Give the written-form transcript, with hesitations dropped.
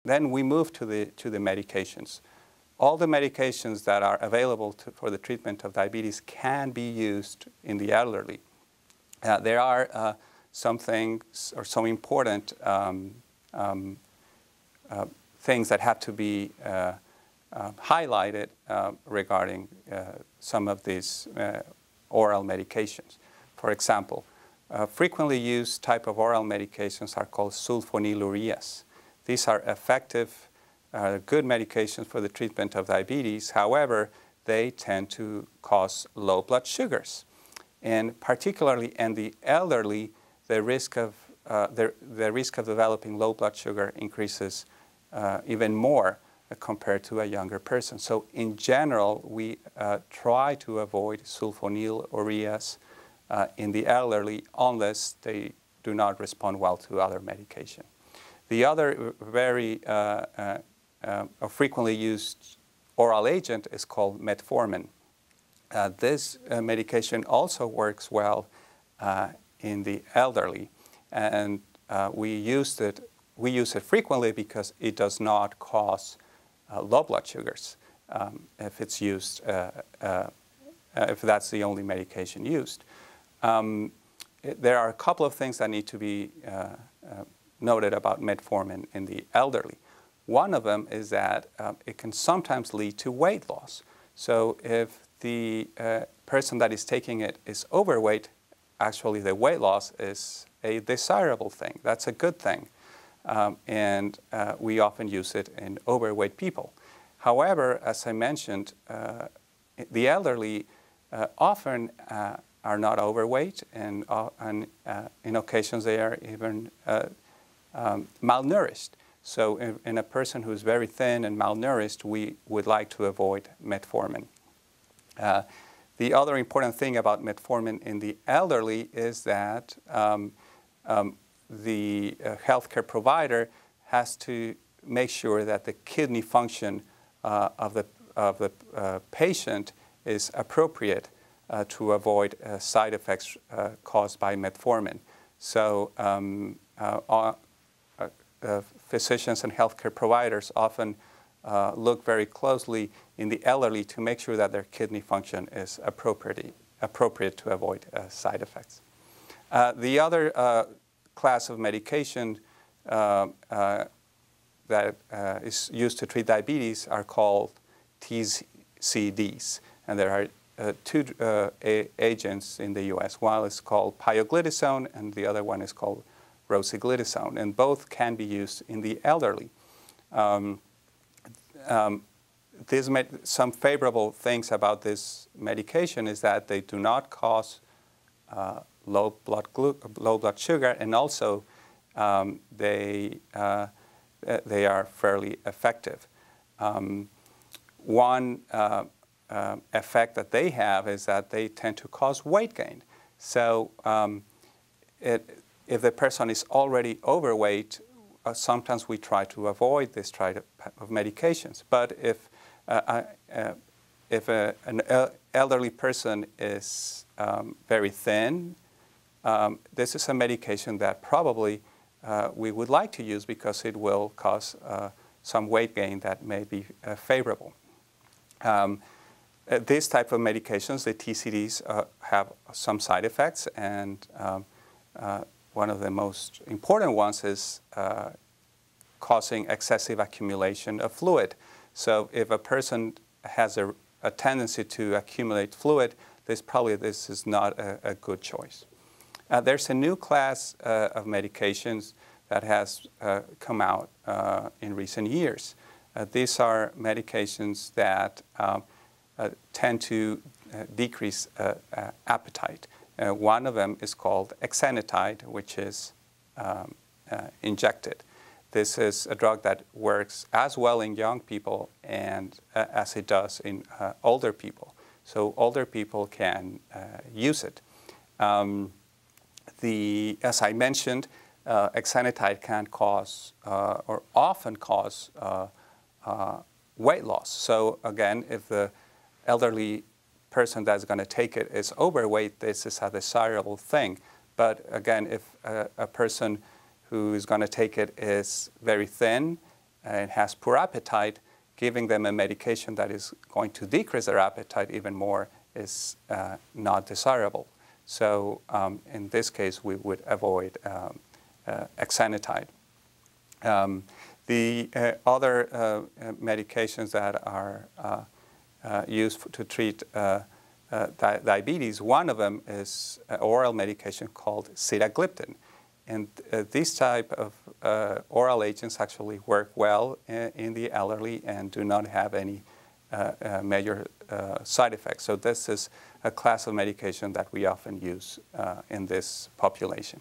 Then we move to the medications. All the medications that are available for the treatment of diabetes can be used in the elderly. There are some things or some important things that have to be highlighted regarding some of these oral medications. For example, frequently used type of oral medications are called sulfonylureas. These are effective, good medications for the treatment of diabetes. However, they tend to cause low blood sugars. And particularly in the elderly, the risk of developing low blood sugar increases even more compared to a younger person. So in general, we try to avoid sulfonylureas in the elderly unless they do not respond well to other medication. The other very frequently used oral agent is called metformin. This medication also works well in the elderly, and we use it frequently because it does not cause low blood sugars if it's used, if that's the only medication used. There are a couple of things that need to be noted about metformin in the elderly. One of them is that it can sometimes lead to weight loss. So if the person that is taking it is overweight, actually the weight loss is a desirable thing. That's a good thing. And we often use it in overweight people. However, as I mentioned, the elderly often are not overweight, and in occasions they are even malnourished. So in a person who is very thin and malnourished, we would like to avoid metformin. The other important thing about metformin in the elderly is that the healthcare provider has to make sure that the kidney function of the patient is appropriate to avoid side effects caused by metformin. So physicians and healthcare providers often look very closely in the elderly to make sure that their kidney function is appropriate to avoid side effects. The other class of medication that is used to treat diabetes are called TZDs. And there are two agents in the US. One is called pioglitazone, and the other one is called rosiglitazone. And both can be used in the elderly. Some favorable things about this medication is that they do not cause low blood sugar, and also they are fairly effective. One effect that they have is that they tend to cause weight gain. So if the person is already overweight, sometimes we try to avoid this type of medications. But if an elderly person is very thin, this is a medication that probably we would like to use because it will cause some weight gain that may be favorable. These type of medications, the TZDs, have some side effects, and one of the most important ones is causing excessive accumulation of fluid. So if a person has a tendency to accumulate fluid, this is not a good choice. There's a new class of medications that has come out in recent years. These are medications that tend to decrease appetite. One of them is called exenatide, which is injected. This is a drug that works as well in young people and as it does in older people. So older people can use it. As I mentioned, exenatide can cause or often cause weight loss. So again, if the elderly person that's going to take it is overweight, this is a desirable thing. But again, if a person who is going to take it is very thin, and has poor appetite, giving them a medication that is going to decrease their appetite even more is not desirable. So in this case, we would avoid exenatide. The other medications that are used to treat diabetes, one of them is an oral medication called sitagliptin. And these type of oral agents actually work well in the elderly and do not have any major side effects. So this is a class of medication that we often use in this population.